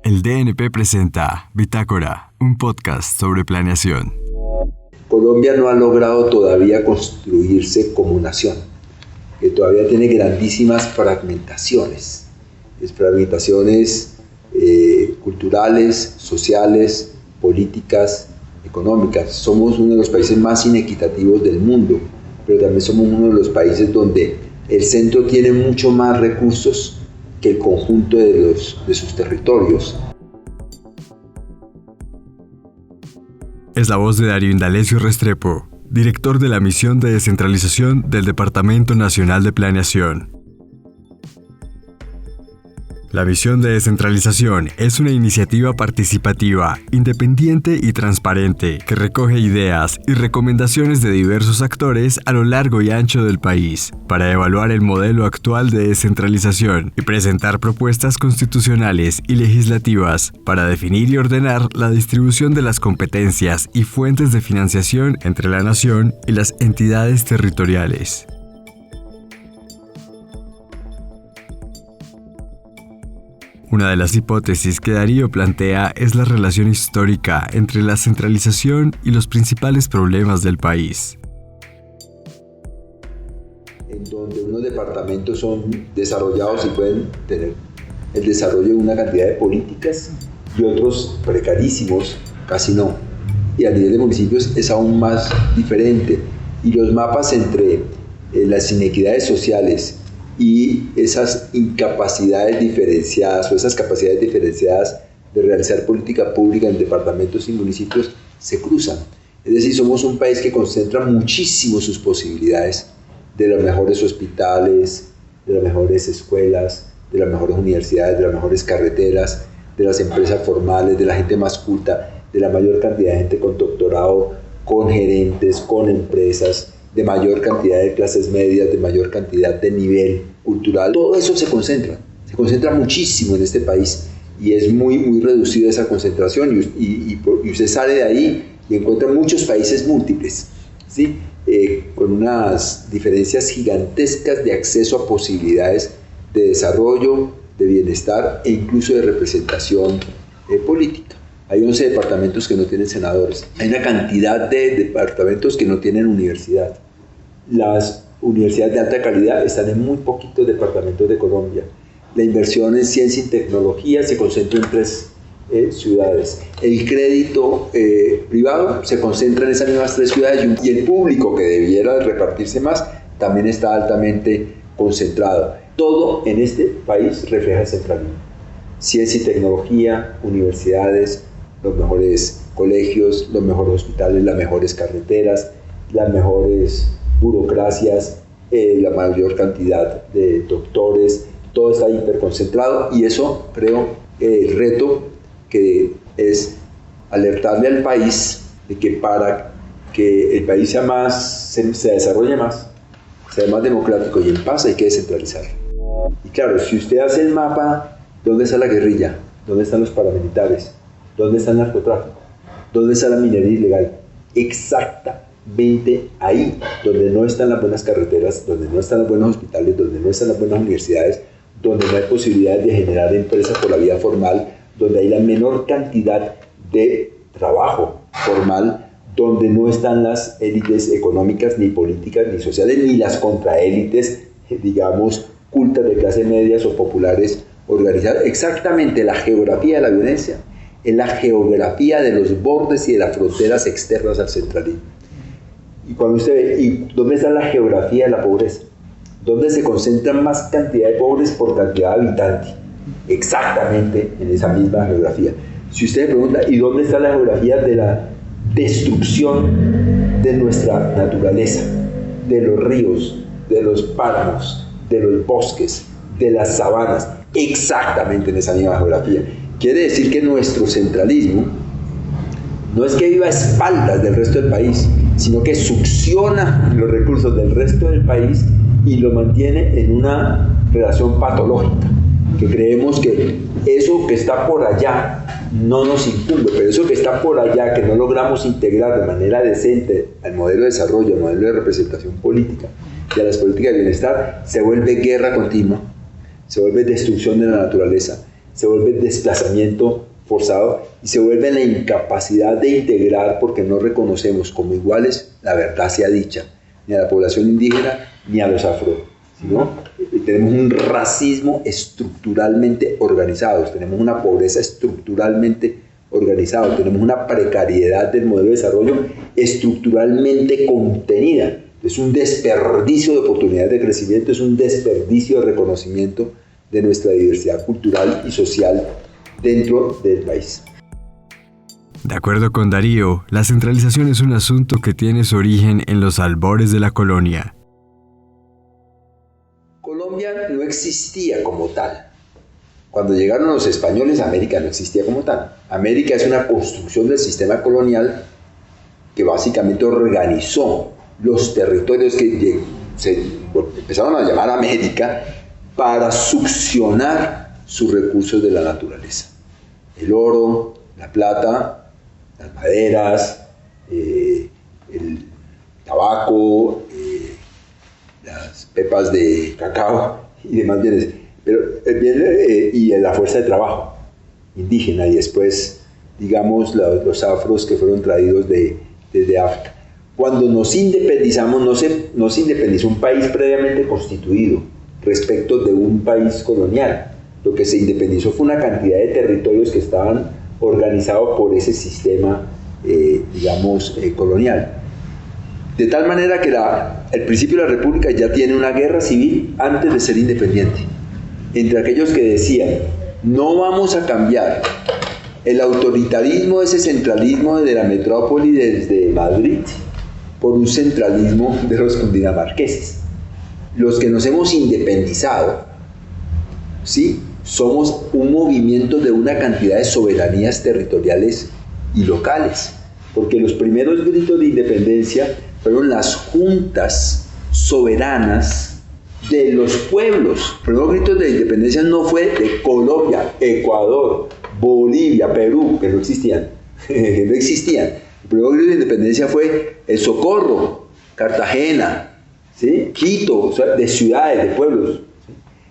El DNP presenta Bitácora, un podcast sobre planeación. Colombia no ha logrado todavía construirse como nación, que todavía tiene grandísimas fragmentaciones culturales, sociales, políticas, económicas. Somos uno de los países más inequitativos del mundo, pero también somos uno de los países donde el centro tiene mucho más recursos que el conjunto de sus territorios. Es la voz de Darío Indalecio Restrepo, director de la Misión de Descentralización del Departamento Nacional de Planeación. La Misión de Descentralización es una iniciativa participativa, independiente y transparente que recoge ideas y recomendaciones de diversos actores a lo largo y ancho del país para evaluar el modelo actual de descentralización y presentar propuestas constitucionales y legislativas para definir y ordenar la distribución de las competencias y fuentes de financiación entre la nación y las entidades territoriales. Una de las hipótesis que Darío plantea es la relación histórica entre la centralización y los principales problemas del país. En donde unos departamentos son desarrollados y pueden tener el desarrollo de una cantidad de políticas y otros precarísimos, casi no. Y a nivel de municipios es aún más diferente. Y los mapas entre las inequidades sociales y esas incapacidades diferenciadas o esas capacidades diferenciadas de realizar política pública en departamentos y municipios se cruzan. Es decir, somos un país que concentra muchísimo sus posibilidades de los mejores hospitales, de las mejores escuelas, de las mejores universidades, de las mejores carreteras, de las empresas formales, de la gente más culta, de la mayor cantidad de gente con doctorado, con gerentes, con empresas, de mayor cantidad de clases medias, de mayor cantidad de nivel cultural. Todo eso se concentra muchísimo en este país y es muy reducida esa concentración y usted sale de ahí y encuentra muchos países múltiples, ¿sí? Con unas diferencias gigantescas de acceso a posibilidades de desarrollo, de bienestar e incluso de representación política. Hay 11 departamentos que no tienen senadores. Hay una cantidad de departamentos que no tienen universidad. Las universidades de alta calidad están en muy poquitos departamentos de Colombia. La inversión en ciencia y tecnología se concentra en 3 ciudades. El crédito privado se concentra en esas mismas 3 ciudades y el público, que debiera repartirse más, también está altamente concentrado. Todo en este país refleja el centralismo. Ciencia y tecnología, universidades, los mejores colegios, los mejores hospitales, las mejores carreteras, las mejores burocracias, la mayor cantidad de doctores, todo está hiperconcentrado y eso creo el reto que es alertarle al país de que para que el país sea más, se desarrolle más, sea más democrático y en paz hay que descentralizar. Y claro, si usted hace el mapa, ¿dónde está la guerrilla? ¿Dónde están los paramilitares? ¿Dónde está el narcotráfico? ¿Dónde está la minería ilegal? Exactamente ahí, donde no están las buenas carreteras, donde no están los buenos hospitales, donde no están las buenas universidades, donde no hay posibilidades de generar empresas por la vía formal, donde hay la menor cantidad de trabajo formal, donde no están las élites económicas, ni políticas, ni sociales, ni las contraélites, digamos, cultas de clase medias o populares organizadas. Exactamente la geografía de la violencia es la geografía de los bordes y de las fronteras externas al centralismo. Y cuando usted ve, ¿y dónde está la geografía de la pobreza? ¿Dónde se concentran más cantidad de pobres por cantidad de habitantes? Exactamente en esa misma geografía. Si usted me pregunta, ¿y dónde está la geografía de la destrucción de nuestra naturaleza? De los ríos, de los páramos, de los bosques, de las sabanas. Exactamente en esa misma geografía. Quiere decir que nuestro centralismo no es que viva a espaldas del resto del país, sino que succiona los recursos del resto del país y lo mantiene en una relación patológica, que creemos que eso que está por allá no nos incumbe, pero eso que está por allá, que no logramos integrar de manera decente al modelo de desarrollo, al modelo de representación política y a las políticas de bienestar, se vuelve guerra continua, se vuelve destrucción de la naturaleza, se vuelve desplazamiento forzado y se vuelve la incapacidad de integrar porque no reconocemos como iguales, la verdad sea dicha, ni a la población indígena ni a los afro, sino tenemos un racismo estructuralmente organizado, tenemos una pobreza estructuralmente organizada, tenemos una precariedad del modelo de desarrollo estructuralmente contenida. Es un desperdicio de oportunidades de crecimiento, es un desperdicio de reconocimiento de nuestra diversidad cultural y social dentro del país. De acuerdo con Darío, la centralización es un asunto que tiene su origen en los albores de la colonia. Colombia no existía como tal. Cuando llegaron los españoles, América no existía como tal. América es una construcción del sistema colonial que básicamente organizó los territorios que se empezaron a llamar América para succionar sus recursos de la naturaleza. El oro, la plata, las maderas, el tabaco, las pepas de cacao y demás bienes, pero y la fuerza de trabajo indígena y después, digamos, los afros que fueron traídos desde África. Cuando nos independizamos, no se independizó un país previamente constituido respecto de un país colonial. Lo que se independizó fue una cantidad de territorios que estaban organizados por ese sistema, colonial. De tal manera que el principio de la República ya tiene una guerra civil antes de ser independiente. Entre aquellos que decían, no vamos a cambiar el autoritarismo, ese centralismo de la metrópoli desde Madrid, por un centralismo de los cundinamarqueses. Los que nos hemos independizado, ¿sí?, somos un movimiento de una cantidad de soberanías territoriales y locales, porque los primeros gritos de independencia fueron las juntas soberanas de los pueblos. Los primeros gritos de independencia no fue de Colombia, Ecuador, Bolivia, Perú, que no existían, no existían. El primer grito de independencia fue el Socorro, Cartagena, ¿sí?, Quito, o sea, de ciudades, de pueblos.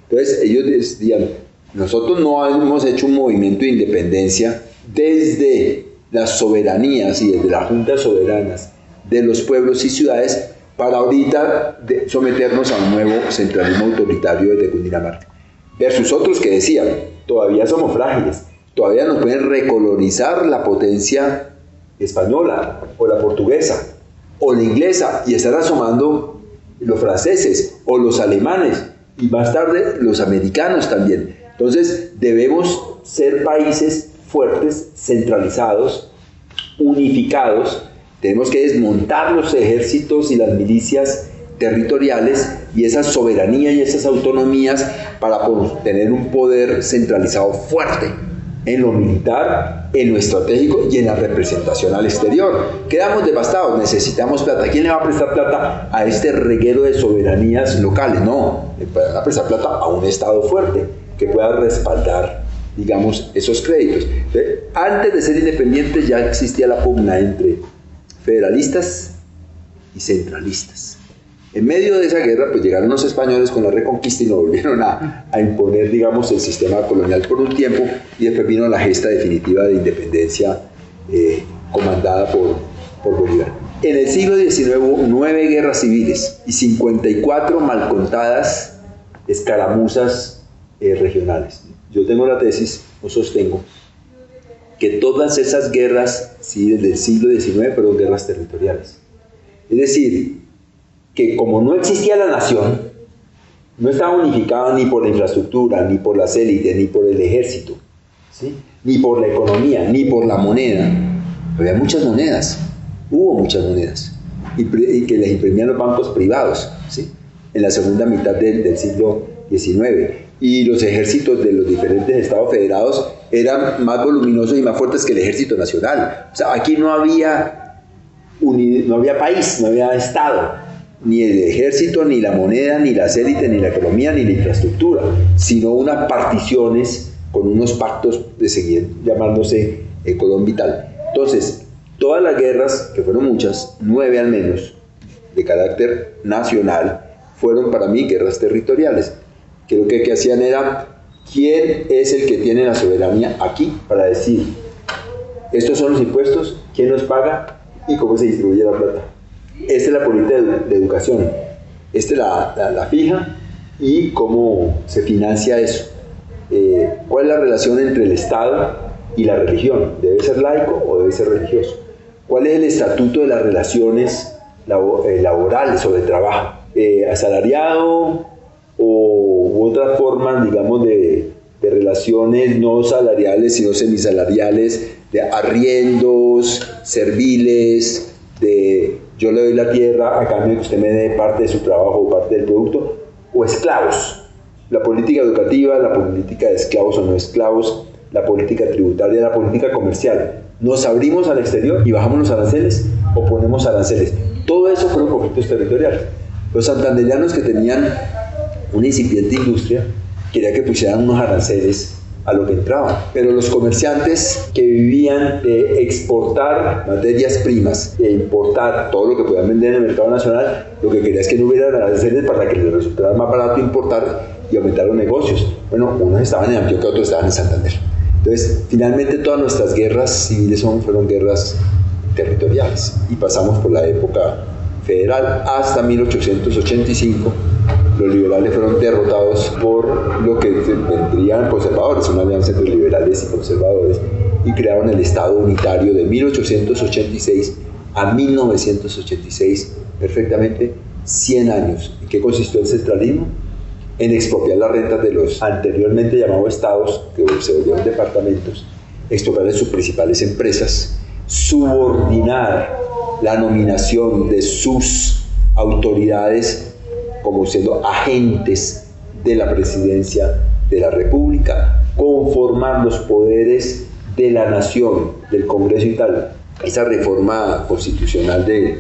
Entonces ellos decían, nosotros no hemos hecho un movimiento de independencia desde las soberanías y desde las juntas soberanas de los pueblos y ciudades para ahorita someternos a un nuevo centralismo autoritario desde Cundinamarca. Versus otros que decían, todavía somos frágiles, todavía nos pueden recolonizar la potencia española o la portuguesa o la inglesa y están asomando los franceses o los alemanes y más tarde los americanos también. Entonces debemos ser países fuertes, centralizados, unificados. Tenemos que desmontar los ejércitos y las milicias territoriales y esa soberanía y esas autonomías para tener un poder centralizado fuerte en lo militar, en lo estratégico y en la representación al exterior. Quedamos devastados, necesitamos plata. ¿Quién le va a prestar plata a este reguero de soberanías locales? No, le van a prestar plata a un Estado fuerte que pueda respaldar, digamos, esos créditos. Antes de ser independientes ya existía la pugna entre federalistas y centralistas. En medio de esa guerra, pues llegaron los españoles con la Reconquista y nos volvieron a imponer, digamos, el sistema colonial por un tiempo, y después vino la gesta definitiva de independencia comandada por Bolívar. En el siglo XIX hubo 9 guerras civiles y 54 mal contadas escaramuzas regionales. Yo tengo la tesis, o sostengo, que todas esas guerras civiles del siglo XIX fueron guerras territoriales. Es decir, que como no existía la nación, no estaba unificada ni por la infraestructura, ni por las élites, ni por el ejército, ¿sí?, ni por la economía, ni por la moneda. Había muchas monedas, hubo muchas monedas, y que les imprimían los bancos privados, ¿sí?, en la segunda mitad del siglo XIX. Y los ejércitos de los diferentes estados federados eran más voluminosos y más fuertes que el ejército nacional. O sea, aquí no había país, no había estado, ni el ejército, ni la moneda, ni las élites, ni la economía, ni la infraestructura, sino unas particiones con unos pactos de seguir llamándose Colón Vital. Entonces, todas las guerras, que fueron muchas, 9 al menos, de carácter nacional, fueron para mí guerras territoriales, que lo que hacían era ¿Quién es el que tiene la soberanía aquí para decir, estos son los impuestos, quién los paga y cómo se distribuye la plata? Esta es la política de educación, esta es la fija y cómo se financia eso. ¿Cuál es la relación entre el Estado y la religión? ¿Debe ser laico o debe ser religioso? ¿Cuál es el estatuto de las relaciones laborales o de trabajo? ¿Asalariado u otras formas, digamos, de relaciones no salariales, sino semisalariales, de arriendos, serviles, de yo le doy la tierra a cambio de que usted me dé parte de su trabajo o parte del producto, o esclavos? La política educativa, la política de esclavos o no esclavos, la política tributaria, la política comercial. ¿Nos abrimos al exterior y bajamos los aranceles o ponemos aranceles? Todo eso fueron conflictos territoriales. Los santandereanos, que tenían una incipiente industria, querían que pusieran unos aranceles a lo que entraba, pero los comerciantes que vivían de exportar materias primas e importar todo lo que podían vender en el mercado nacional, lo que querían es que no hubiera aranceles para que les resultara más barato importar y aumentar los negocios. Bueno, unos estaban en Antioquia, otros estaban en Santander. Entonces, finalmente todas nuestras guerras civiles fueron guerras territoriales y pasamos por la época federal hasta 1885. Los liberales fueron derrotados por lo que vendrían conservadores, una alianza entre liberales y conservadores, y crearon el Estado unitario de 1886 a 1986, perfectamente 100 años. ¿En qué consistió el centralismo? En expropiar las rentas de los anteriormente llamados estados, que se volvieron departamentos, expropiar sus principales empresas, subordinar la nominación de sus autoridades como siendo agentes de la presidencia de la República, conformar los poderes de la nación, del Congreso y tal. Esa reforma constitucional de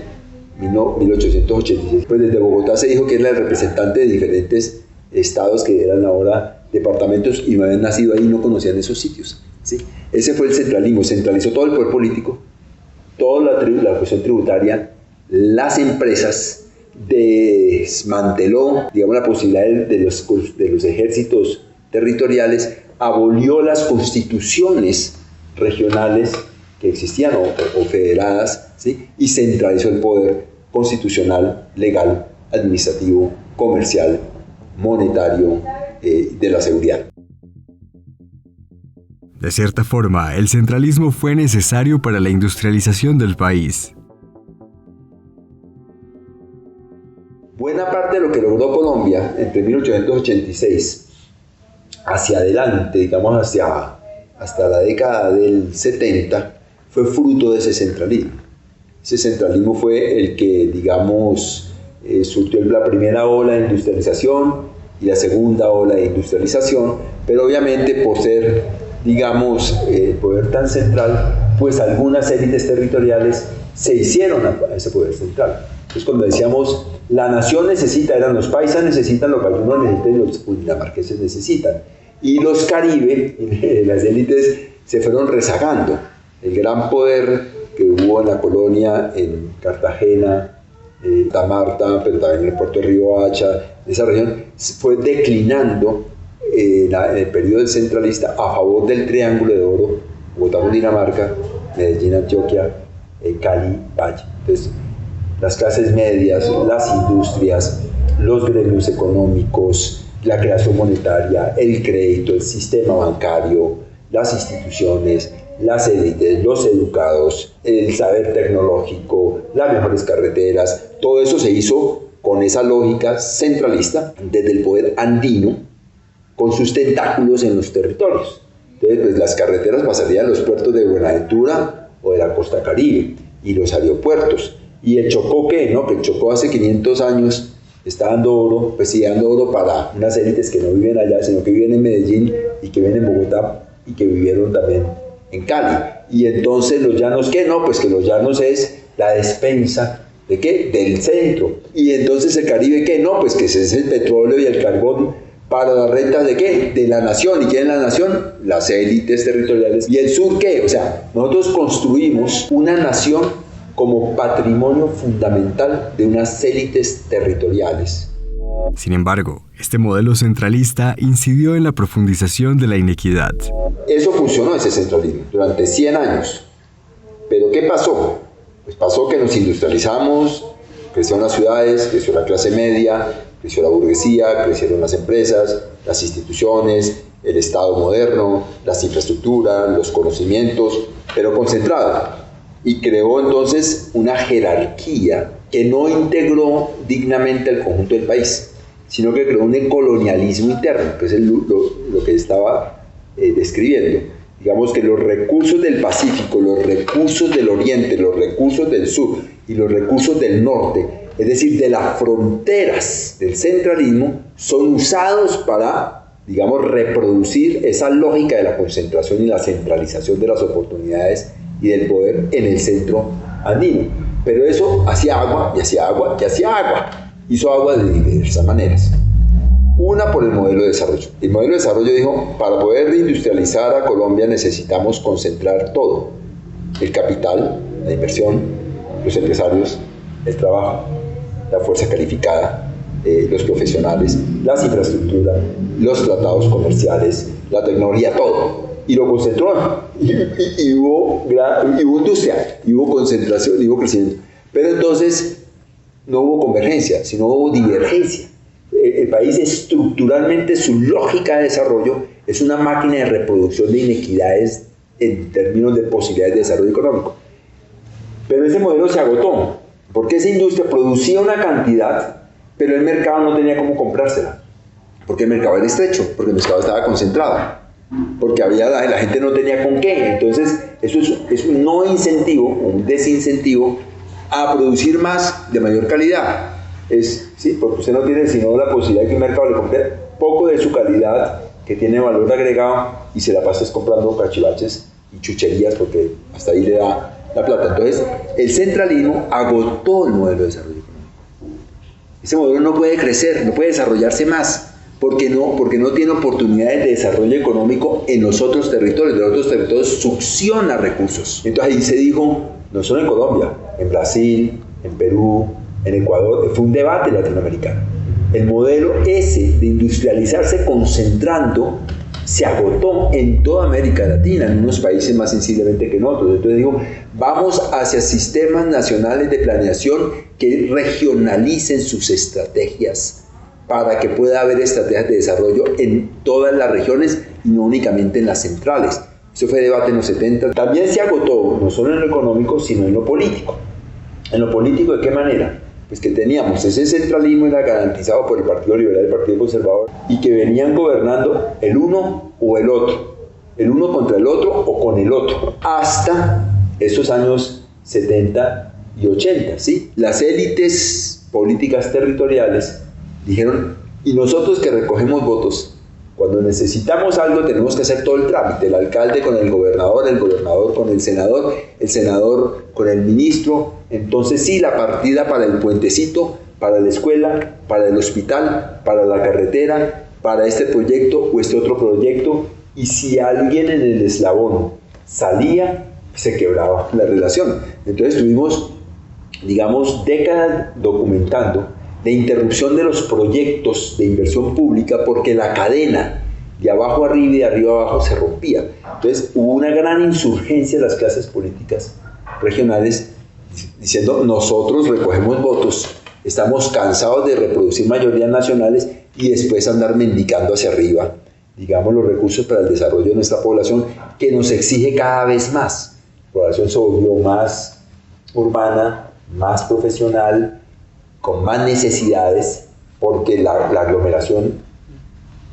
1886, pues desde Bogotá se dijo que era el representante de diferentes estados que eran ahora departamentos y no habían nacido ahí y no conocían esos sitios, ¿sí? Ese fue el centralismo, centralizó todo el poder político, toda la cuestión tributaria, las empresas, desmanteló, digamos, la posibilidad de los ejércitos territoriales, abolió las constituciones regionales que existían o federadas, ¿sí? Y centralizó el poder constitucional, legal, administrativo, comercial, monetario, de la seguridad. De cierta forma, el centralismo fue necesario para la industrialización del país. Buena parte de lo que logró Colombia entre 1886 hacia adelante, digamos hasta la década del 70, fue fruto de ese centralismo. Ese centralismo fue el que, digamos, surtió la primera ola de industrialización y la segunda ola de industrialización, pero obviamente por ser, digamos, el poder tan central, pues algunas élites territoriales se hicieron a ese poder central. Entonces, cuando decíamos la nación necesita, eran los paisas necesitan lo que algunos necesitan y los cundinamarqueses necesitan. Y los Caribe, las élites, se fueron rezagando. El gran poder que hubo en la colonia, en Cartagena, en Santa Marta, pero también en el puerto de Riohacha, en esa región, fue declinando en el periodo centralista a favor del Triángulo de Oro, Bogotá, Cundinamarca, Medellín, Antioquia, Cali, Valle. Entonces, las clases medias, las industrias, los gremios económicos, la creación monetaria, el crédito, el sistema bancario, las instituciones, las élites, los educados, el saber tecnológico, las mejores carreteras, todo eso se hizo con esa lógica centralista desde el poder andino, con sus tentáculos en los territorios. Entonces, pues, las carreteras pasarían a los puertos de Buenaventura o de la costa Caribe y los aeropuertos. ¿Y el Chocó qué? ¿No? Que el Chocó hace 500 años está dando oro, pues sigue dando oro para unas élites que no viven allá, sino que viven en Medellín y que viven en Bogotá y que vivieron también en Cali. Y entonces los llanos, ¿qué? No, pues que los llanos es la despensa, ¿de qué? Del centro. Y entonces el Caribe, ¿qué? No, pues que ese es el petróleo y el carbón para las rentas ¿de qué? De la nación. ¿Y quién es la nación? Las élites territoriales. ¿Y el sur qué? O sea, nosotros construimos una nación como patrimonio fundamental de unas élites territoriales. Sin embargo, este modelo centralista incidió en la profundización de la inequidad. Eso funcionó, ese centralismo, durante 100 años. ¿Pero qué pasó? Pues pasó que nos industrializamos, crecieron las ciudades, creció la clase media, creció la burguesía, crecieron las empresas, las instituciones, el Estado moderno, las infraestructuras, los conocimientos, pero concentrado. Y creó entonces una jerarquía que no integró dignamente al conjunto del país, sino que creó un colonialismo interno, que es lo que estaba describiendo. Digamos que los recursos del Pacífico, los recursos del Oriente, los recursos del Sur y los recursos del Norte, es decir, de las fronteras del centralismo, son usados para, digamos, reproducir esa lógica de la concentración y la centralización de las oportunidades y del poder en el centro andino. Pero eso hacía agua, y hacía agua, y hacía agua. Hizo agua de diversas maneras. Una, por el modelo de desarrollo. El modelo de desarrollo dijo, para poder industrializar a Colombia necesitamos concentrar todo. El capital, la inversión, los empresarios, el trabajo, la fuerza calificada, los profesionales, las infraestructuras, los tratados comerciales, la tecnología, todo. Y lo concentró. Y hubo industria, y hubo concentración, y hubo crecimiento. Pero entonces no hubo convergencia, sino hubo divergencia. El país estructuralmente, su lógica de desarrollo es una máquina de reproducción de inequidades en términos de posibilidades de desarrollo económico. Pero ese modelo se agotó, porque esa industria producía una cantidad, pero el mercado no tenía cómo comprársela, porque el mercado era estrecho, porque el mercado estaba concentrado, porque la gente no tenía con qué. Entonces eso es un no incentivo, un desincentivo a producir más de mayor calidad. Sí, porque usted no tiene sino la posibilidad de que un mercado le compre poco de su calidad, que tiene valor agregado, y se la pasa comprando cachivaches y chucherías, porque hasta ahí le da la plata. Entonces, el centralismo agotó el modelo de desarrollo económico. Ese modelo no puede crecer, no puede desarrollarse más, porque no tiene oportunidades de desarrollo económico en los otros territorios. De los otros territorios succiona recursos. Entonces ahí se dijo, no solo en Colombia, en Brasil, en Perú, en Ecuador, fue un debate latinoamericano. El modelo ese de industrializarse concentrando se agotó en toda América Latina, en unos países más sensiblemente que en otros. Entonces digo, vamos hacia sistemas nacionales de planeación que regionalicen sus estrategias para que pueda haber estrategias de desarrollo en todas las regiones y no únicamente en las centrales. Eso fue debate en los 70. También se agotó, no solo en lo económico, sino en lo político. ¿En lo político de qué manera? Pues que teníamos ese centralismo, era garantizado por el Partido Liberal y el Partido Conservador, y que venían gobernando el uno o el otro, el uno contra el otro o con el otro, hasta esos años 70 y 80, ¿sí? Las élites políticas territoriales dijeron, y nosotros que recogemos votos, cuando necesitamos algo tenemos que hacer todo el trámite, el alcalde con el gobernador con el senador con el ministro. Entonces sí, la partida para el puentecito, para la escuela, para el hospital, para la carretera, para este proyecto o este otro proyecto, y si alguien en el eslabón salía, se quebraba la relación. Entonces tuvimos, digamos, décadas documentando de interrupción de los proyectos de inversión pública porque la cadena de abajo arriba y de arriba abajo se rompía. Entonces hubo una gran insurgencia de las clases políticas regionales diciendo, nosotros recogemos votos, estamos cansados de reproducir mayorías nacionales y después andar mendicando hacia arriba, digamos, los recursos para el desarrollo de nuestra población, que nos exige cada vez más. La población se volvió más urbana, más profesional, con más necesidades, porque la aglomeración,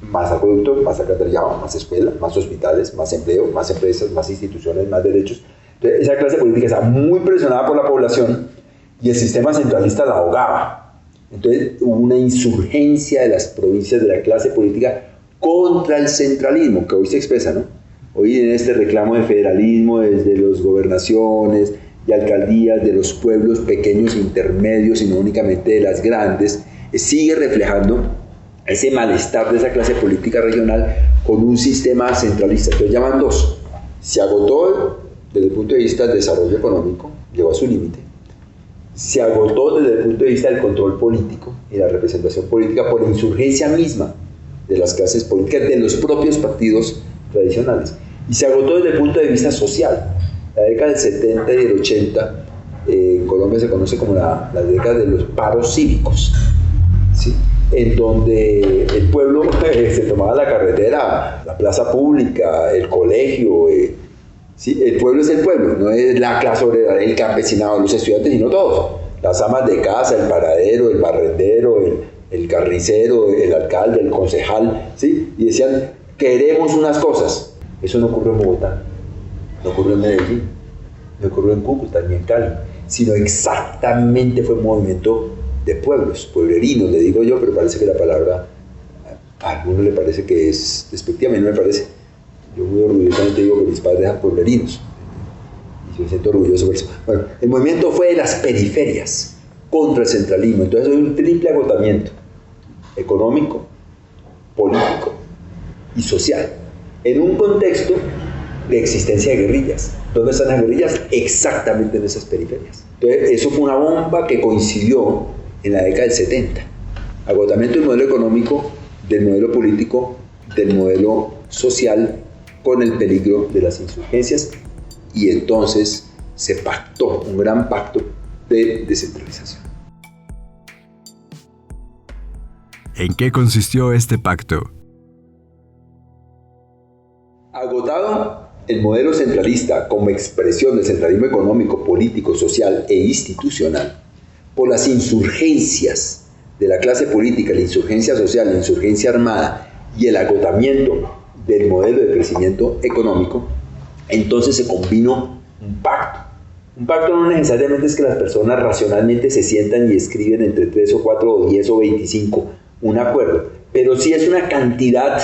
más acueducto, más alcantarillado, más escuelas, más hospitales, más empleo, más empresas, más instituciones, más derechos. Entonces, esa clase política está muy presionada por la población y el sistema centralista la ahogaba. Entonces hubo una insurgencia de las provincias de la clase política contra el centralismo, que hoy se expresa, ¿no? Hoy en este reclamo de federalismo desde las gobernaciones y alcaldías de los pueblos pequeños e intermedios y no únicamente de las grandes, sigue reflejando ese malestar de esa clase política regional con un sistema centralista. Entonces llaman dos. Se agotó desde el punto de vista del desarrollo económico, llegó a su límite. Y se agotó desde el punto de vista del se agotó desde el punto de vista del control político y la representación política por la insurgencia misma de las clases políticas, de los propios partidos tradicionales. Y se agotó desde el punto de vista social. La década del 70 y del 80 en Colombia se conoce como la década de los paros cívicos, ¿sí? En donde el pueblo se tomaba la carretera, la plaza pública, el colegio. ¿Sí? El pueblo es el pueblo, no es la clase obrera, el campesinado, los estudiantes, sino todos. Las amas de casa, el paradero, el barrendero, el carnicero, el alcalde, el concejal, ¿sí? Y decían, queremos unas cosas. Eso no ocurre en Bogotá, no ocurre en Medellín, no ocurre en Cúcuta ni en Cali, sino exactamente fue un movimiento de pueblos, pueblerinos, le digo yo, pero parece que la palabra a algunos le parece que es despectiva, a mí no me parece. Yo muy orgullosamente digo que mis padres eran pueblerinos y yo me siento orgulloso por eso. Bueno, el movimiento fue de las periferias contra el centralismo, entonces hay un triple agotamiento económico, político y social, en un contexto de existencia de guerrillas. ¿Dónde están las guerrillas? Exactamente en esas periferias. Entonces, eso fue una bomba que coincidió en la década del 70. Agotamiento del modelo económico, del modelo político, del modelo social, con el peligro de las insurgencias, y entonces se pactó un gran pacto de descentralización. ¿En qué consistió este pacto? Agotado el modelo centralista como expresión del centralismo económico, político, social e institucional por las insurgencias de la clase política, la insurgencia social, la insurgencia armada y el agotamiento del modelo de crecimiento económico, entonces se combinó un pacto. Un pacto no necesariamente es que las personas racionalmente se sientan y escriben entre 3 o 4 o 10 o 25 un acuerdo, pero sí es una cantidad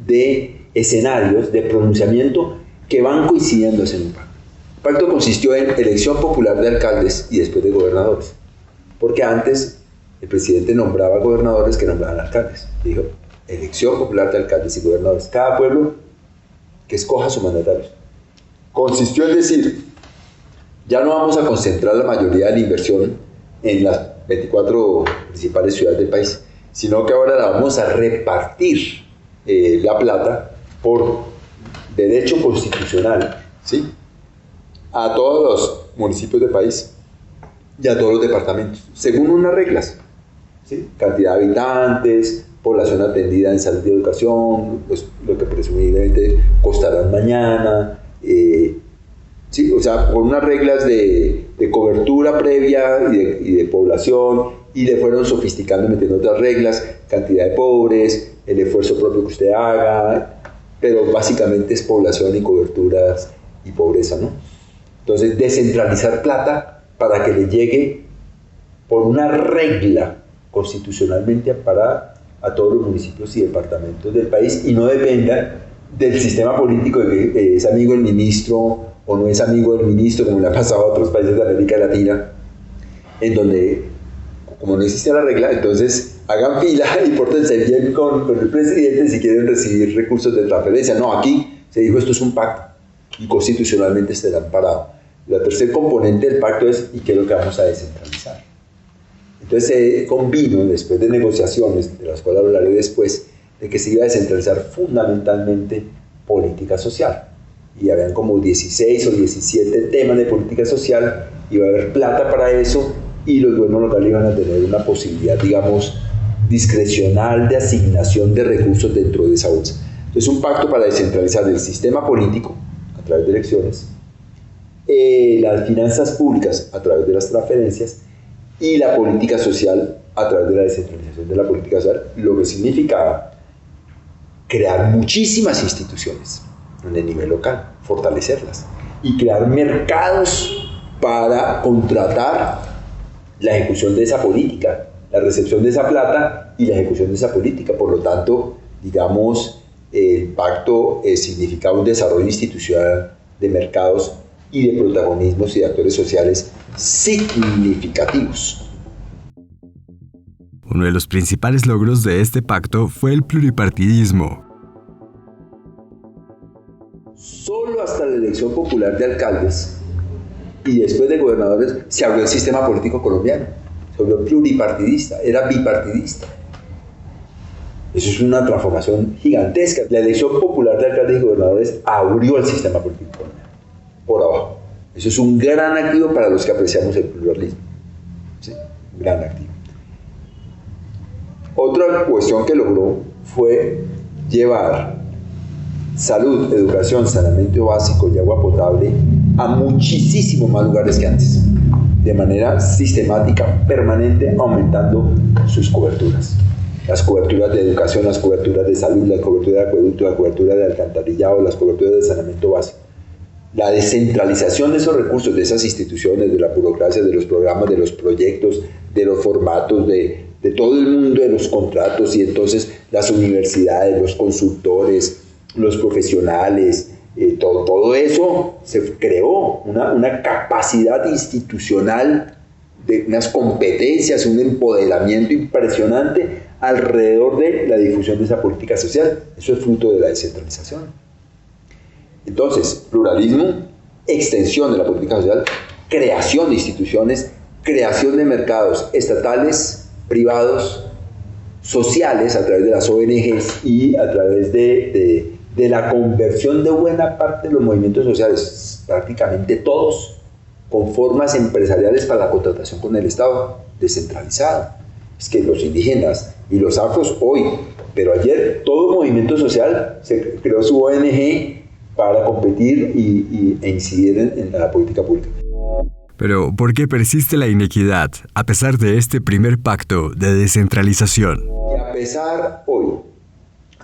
de escenarios de pronunciamiento que van coincidiendo en un pacto. El pacto consistió en elección popular de alcaldes y después de gobernadores, porque antes el presidente nombraba gobernadores que nombraban alcaldes. Dijo, elección popular de alcaldes y gobernadores, cada pueblo que escoja a sus mandatarios. Consistió en decir, ya no vamos a concentrar la mayoría de la inversión en las 24 principales ciudades del país, sino que ahora la vamos a repartir la plata por derecho constitucional, ¿sí?, a todos los municipios del país y a todos los departamentos, según unas reglas, ¿sí? Cantidad de habitantes, población atendida en salud y educación, lo que presumiblemente costarán mañana, ¿sí? O sea, por unas reglas de cobertura previa y de población, y le fueron sofisticando metiendo otras reglas, cantidad de pobres, el esfuerzo propio que usted haga, pero básicamente es población y coberturas y pobreza, ¿no? Entonces, descentralizar plata para que le llegue por una regla constitucionalmente amparada a todos los municipios y departamentos del país y no dependa del sistema político de que es amigo del ministro o no es amigo del ministro, como le ha pasado a otros países de América Latina, en donde, como no existe la regla, entonces hagan fila y pórtense bien con el presidente si quieren recibir recursos de transferencia. No, aquí se dijo esto es un pacto y constitucionalmente estará amparado. La tercer componente del pacto es ¿y qué es lo que vamos a descentralizar? Entonces se convino, después de negociaciones, de las cuales hablaré después, de que se iba a descentralizar fundamentalmente política social. Y habían como 16 o 17 temas de política social, iba a haber plata para eso, y los gobiernos locales iban a tener una posibilidad, digamos, discrecional de asignación de recursos dentro de esa bolsa. Entonces, un pacto para descentralizar el sistema político a través de elecciones, las finanzas públicas a través de las transferencias y la política social a través de la descentralización de la política social, lo que significaba crear muchísimas instituciones en el nivel local, fortalecerlas y crear mercados para contratar la ejecución de esa política, la recepción de esa plata y la ejecución de esa política. Por lo tanto, digamos, el pacto significaba un desarrollo institucional de mercados y de protagonismos y de actores sociales significativos. Uno de los principales logros de este pacto fue el pluripartidismo. Solo hasta la elección popular de alcaldes y después de gobernadores se abrió el sistema político colombiano, se volvió pluripartidista, era bipartidista. Eso es una transformación gigantesca. La elección popular de alcaldes y gobernadores abrió el sistema político colombiano, por abajo. Eso es un gran activo para los que apreciamos el pluralismo. ¿Sí? Un gran activo. Otra cuestión que logró fue llevar salud, educación, saneamiento básico y agua potable a muchísimos más lugares que antes, de manera sistemática, permanente, aumentando sus coberturas. Las coberturas de educación, las coberturas de salud, las coberturas de acueducto, la cobertura de alcantarillado, las coberturas de saneamiento básico. La descentralización de esos recursos, de esas instituciones, de la burocracia, de los programas, de los proyectos, de los formatos, de todo el mundo de los contratos, y entonces las universidades, los consultores, los profesionales, todo eso se creó una capacidad institucional, de unas competencias, un empoderamiento impresionante alrededor de la difusión de esa política social. Eso es fruto de la descentralización. Entonces, pluralismo, extensión de la política social, creación de instituciones, creación de mercados estatales, privados, sociales a través de las ONGs y a través de la conversión de buena parte de los movimientos sociales, prácticamente todos, con formas empresariales para la contratación con el Estado, descentralizado. Es que los indígenas y los afros hoy, pero ayer, todo movimiento social se creó su ONG para competir e incidir en la política pública. Pero, ¿por qué persiste la inequidad a pesar de este primer pacto de descentralización? Y a pesar hoy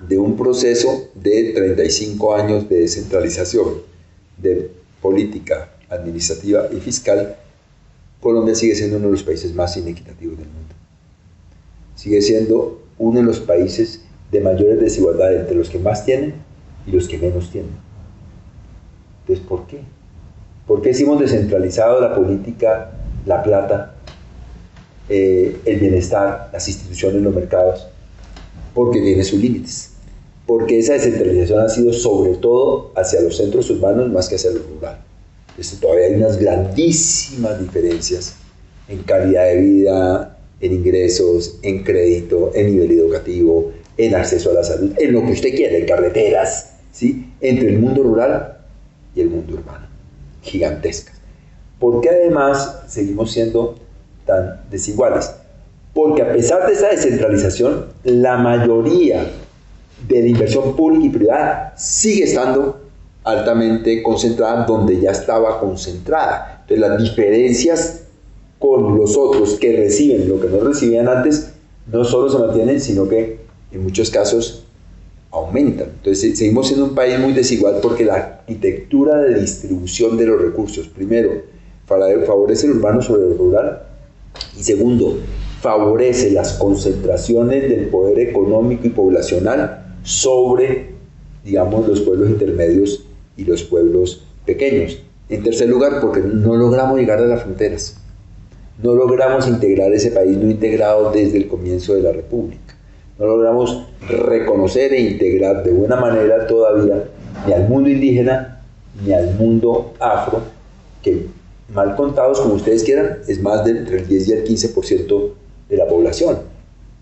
de un proceso de 35 años de descentralización de política administrativa y fiscal, Colombia sigue siendo uno de los países más inequitativos del mundo. Sigue siendo uno de los países de mayores desigualdades entre los que más tienen y los que menos tienen. Entonces, ¿por qué? ¿Por qué si hemos descentralizado la política, la plata, el bienestar, las instituciones, los mercados? Porque tiene sus límites. Porque esa descentralización ha sido sobre todo hacia los centros urbanos más que hacia lo rural. Entonces, todavía hay unas grandísimas diferencias en calidad de vida, en ingresos, en crédito, en nivel educativo, en acceso a la salud, en lo que usted quiera, en carreteras, ¿sí? Entre el mundo rural y el mundo urbano, gigantescas. ¿Por qué además seguimos siendo tan desiguales? Porque a pesar de esa descentralización, la mayoría de la inversión pública y privada sigue estando altamente concentrada donde ya estaba concentrada. Entonces las diferencias con los otros que reciben lo que no recibían antes no solo se mantienen, sino que en muchos casos aumentan. Entonces seguimos siendo un país muy desigual porque la arquitectura de distribución de los recursos, primero, favorece el urbano sobre el rural, y segundo, favorece las concentraciones del poder económico y poblacional sobre, digamos, los pueblos intermedios y los pueblos pequeños. En tercer lugar, porque no logramos llegar a las fronteras. No logramos integrar ese país no integrado desde el comienzo de la República. No logramos reconocer e integrar de buena manera todavía ni al mundo indígena ni al mundo afro, que mal contados como ustedes quieran, es más de entre el 10 y el 15% de la población,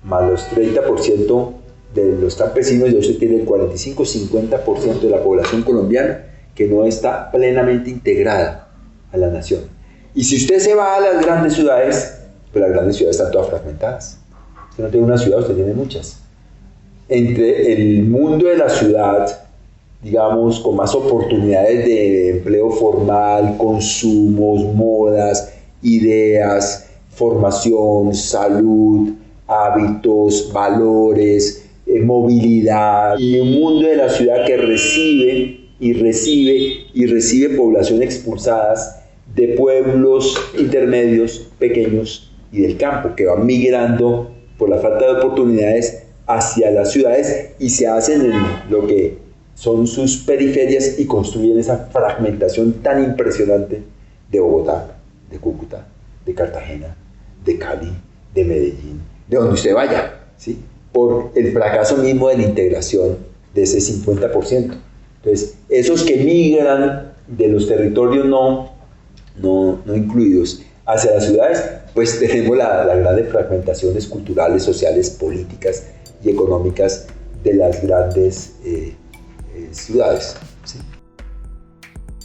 más los 30% de los campesinos, y eso tiene el 45-50% de la población colombiana que no está plenamente integrada a la nación. Y si usted se va a las grandes ciudades, pues las grandes ciudades están todas fragmentadas. Usted no tiene una ciudad, usted tiene muchas. Entre el mundo de la ciudad, digamos, con más oportunidades de empleo formal, consumos, modas, ideas, formación, salud, hábitos, valores, movilidad, y un mundo de la ciudad que recibe población expulsadas de pueblos intermedios, pequeños y del campo, que van migrando por la falta de oportunidades hacia las ciudades y se hacen en lo que son sus periferias y construyen esa fragmentación tan impresionante de Bogotá, de Cúcuta, de Cartagena, de Cali, de Medellín, de donde usted vaya, ¿sí? Por el fracaso mismo de la integración de ese 50%. Entonces, esos que migran de los territorios no no incluidos. Hacia las ciudades, pues tenemos las grandes fragmentaciones culturales, sociales, políticas y económicas de las grandes ciudades. ¿Sí?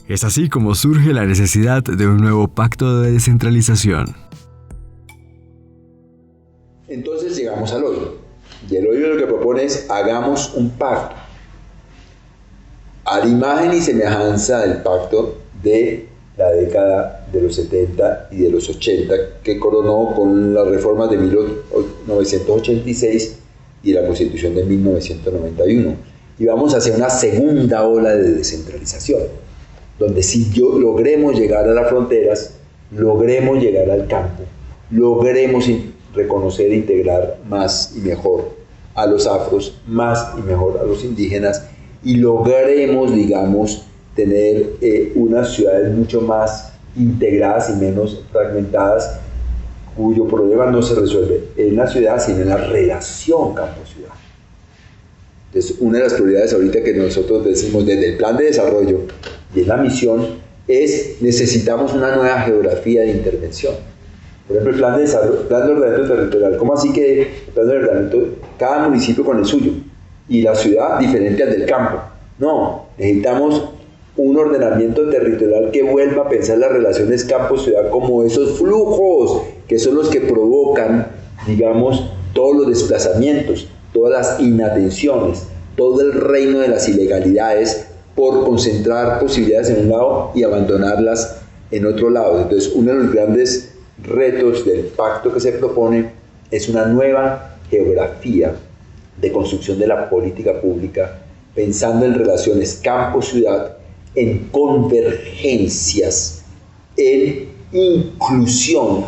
Es así como surge la necesidad de un nuevo pacto de descentralización. Entonces llegamos al hoyo. Y el hoyo lo que propone es: hagamos un pacto a la imagen y semejanza del pacto de la década de los 70 y de los 80, que coronó con las reformas de 1986 y la Constitución de 1991. Y vamos hacia una segunda ola de descentralización, donde si logremos llegar a las fronteras, logremos llegar al campo, logremos reconocer e integrar más y mejor a los afros, más y mejor a los indígenas, y logremos, digamos, tener unas ciudades mucho más integradas y menos fragmentadas, cuyo problema no se resuelve en la ciudad, sino en la relación campo-ciudad. Entonces, una de las prioridades ahorita que nosotros decimos desde el plan de desarrollo y en la misión es: necesitamos una nueva geografía de intervención. Por ejemplo, el plan de ordenamiento territorial. ¿Cómo así que el plan de ordenamiento, cada municipio con el suyo y la ciudad diferente al del campo? No, necesitamos un ordenamiento territorial que vuelva a pensar las relaciones campo-ciudad como esos flujos que son los que provocan, digamos, todos los desplazamientos, todas las inatenciones, todo el reino de las ilegalidades por concentrar posibilidades en un lado y abandonarlas en otro lado. Entonces, uno de los grandes retos del pacto que se propone es una nueva geografía de construcción de la política pública, pensando en relaciones campo-ciudad, en convergencias, en inclusión,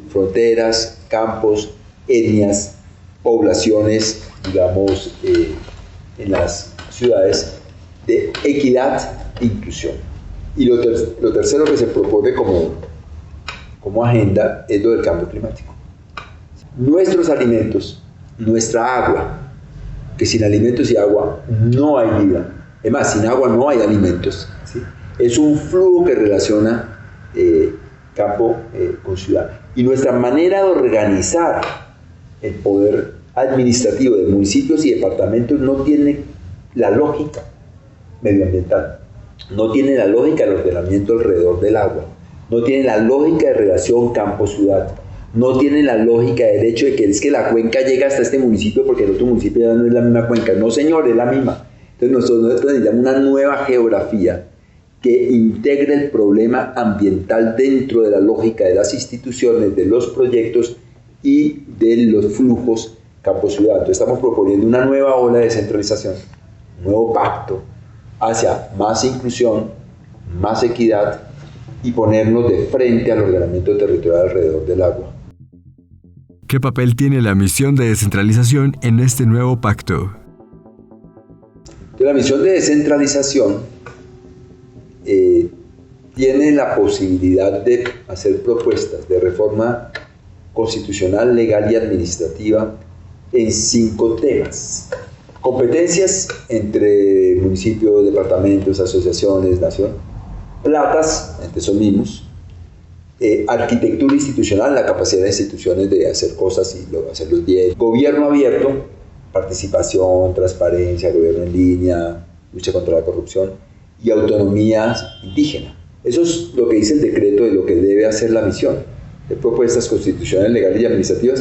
fronteras, campos, etnias, poblaciones, digamos, en las ciudades, de equidad e inclusión. Y lo tercero que se propone como agenda es lo del cambio climático. Nuestros alimentos, nuestra agua, que sin alimentos y agua no hay vida. Es más, sin agua no hay alimentos, ¿sí? Es un flujo que relaciona campo con ciudad. Y nuestra manera de organizar el poder administrativo de municipios y departamentos no tiene la lógica medioambiental, no tiene la lógica del ordenamiento alrededor del agua, no tiene la lógica de relación campo-ciudad, no tiene la lógica del hecho de que es que la cuenca llega hasta este municipio porque el otro municipio ya no es la misma cuenca. No, señor, es la misma. Entonces nosotros necesitamos una nueva geografía que integre el problema ambiental dentro de la lógica de las instituciones, de los proyectos y de los flujos campo-ciudad. Entonces estamos proponiendo una nueva ola de descentralización, un nuevo pacto hacia más inclusión, más equidad y ponernos de frente al ordenamiento territorial alrededor del agua. ¿Qué papel tiene la misión de descentralización en este nuevo pacto? La misión de descentralización tiene la posibilidad de hacer propuestas de reforma constitucional, legal y administrativa en 5 temas. Competencias entre municipios, departamentos, asociaciones, nación. Platas entre esos mismos. Arquitectura institucional, la capacidad de instituciones de hacer cosas y hacerlos bien. Gobierno abierto, participación, transparencia, gobierno en línea, lucha contra la corrupción y autonomía indígena. Eso es lo que dice el decreto de lo que debe hacer la misión, de propuestas constitucionales, legales y administrativas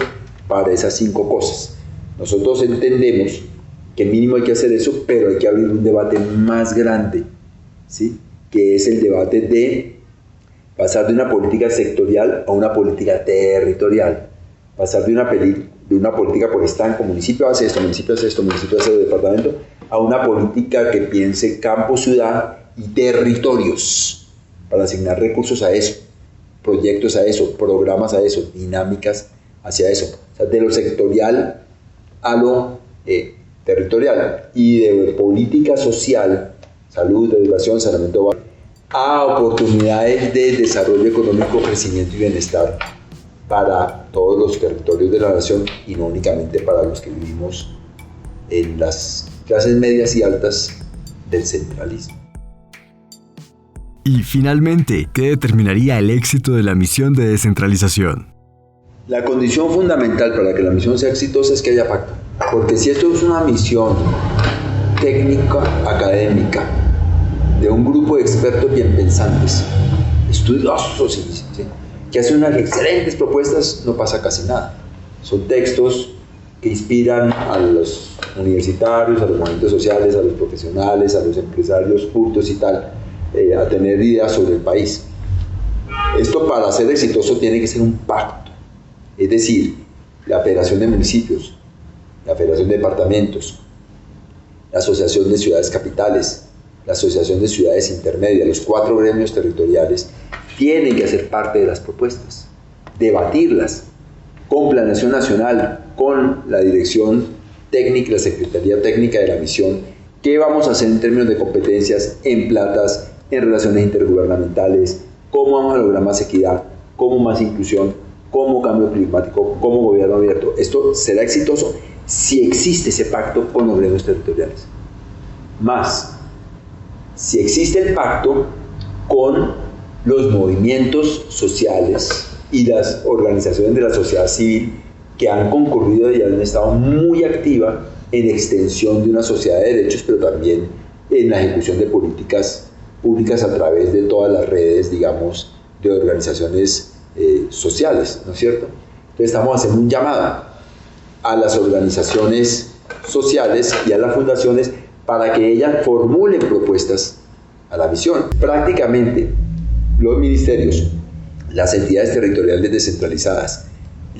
para esas 5 cosas. Nosotros entendemos que mínimo hay que hacer eso, pero hay que abrir un debate más grande, ¿sí? Que es el debate de pasar de una política sectorial a una política territorial, pasar de una política por estanco, municipio hace esto, municipio hace esto, municipio hace departamento, a una política que piense campo, ciudad y territorios, para asignar recursos a eso, proyectos a eso, programas a eso, dinámicas hacia eso. O sea, de lo sectorial a lo territorial y de política social, salud, educación, saneamiento, a oportunidades de desarrollo económico, crecimiento y bienestar para todos los territorios de la nación y no únicamente para los que vivimos en las clases medias y altas del centralismo. Y finalmente, ¿qué determinaría el éxito de la misión de descentralización? La condición fundamental para que la misión sea exitosa es que haya pacto. Porque si esto es una misión técnica, académica, de un grupo de expertos bien pensantes, estudiosos, ¿sí?, que hacen unas excelentes propuestas, no pasa casi nada. Son textos que inspiran a los universitarios, a los movimientos sociales, a los profesionales, a los empresarios cultos y tal, a tener ideas sobre el país. Esto, para ser exitoso, tiene que ser un pacto, es decir, la Federación de Municipios, la Federación de Departamentos, la Asociación de Ciudades Capitales, la Asociación de Ciudades Intermedias, los 4 gremios territoriales tienen que hacer parte de las propuestas, debatirlas con Planeación Nacional, con la Dirección Técnica, la Secretaría Técnica de la Misión, qué vamos a hacer en términos de competencias, en platas, en relaciones intergubernamentales, cómo vamos a lograr más equidad, cómo más inclusión, cómo cambio climático, cómo gobierno abierto. Esto será exitoso si existe ese pacto con los gremios territoriales. Más, si existe el pacto con los movimientos sociales y las organizaciones de la sociedad civil que han concurrido y han estado muy activas en extensión de una sociedad de derechos, pero también en la ejecución de políticas públicas a través de todas las redes, digamos, de organizaciones sociales, ¿no es cierto? Entonces estamos haciendo un llamado a las organizaciones sociales y a las fundaciones para que ellas formulen propuestas a la misión. Prácticamente los ministerios, las entidades territoriales descentralizadas,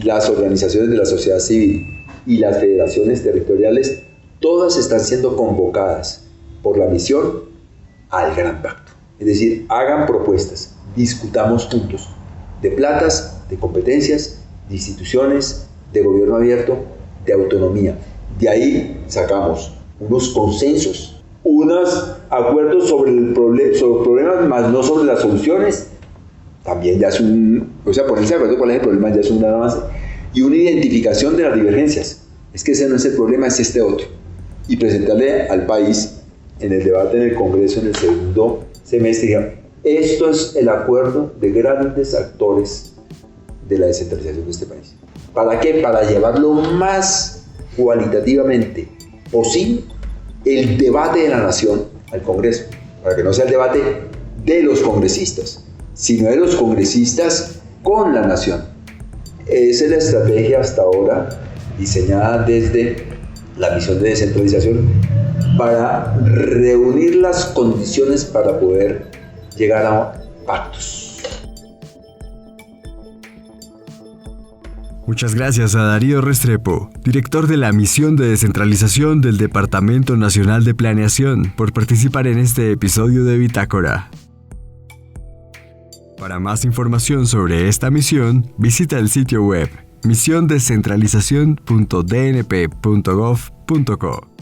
las organizaciones de la sociedad civil y las federaciones territoriales, todas están siendo convocadas por la misión al Gran Pacto. Es decir, hagan propuestas, discutamos juntos de platas, de competencias, de instituciones, de gobierno abierto, de autonomía. De ahí sacamos unos consensos, unos acuerdos sobre los problemas, más no sobre las soluciones. También ya es ponerse de acuerdo cuál es el problema ya es un gran avance. Y una identificación de las divergencias. Es que ese no es el problema, es este otro. Y presentarle al país en el debate en el Congreso en el segundo semestre, esto es el acuerdo de grandes actores de la descentralización de este país. ¿Para qué? Para llevar lo más cualitativamente posible el debate de la nación al Congreso, para que no sea el debate de los congresistas, sino de los congresistas con la nación. Esa es la estrategia hasta ahora diseñada desde la misión de descentralización para reunir las condiciones para poder llegar a pactos. Muchas gracias a Darío Restrepo, director de la Misión de Descentralización del Departamento Nacional de Planeación, por participar en este episodio de Bitácora. Para más información sobre esta misión, visita el sitio web misiondescentralizacion.dnp.gov.co.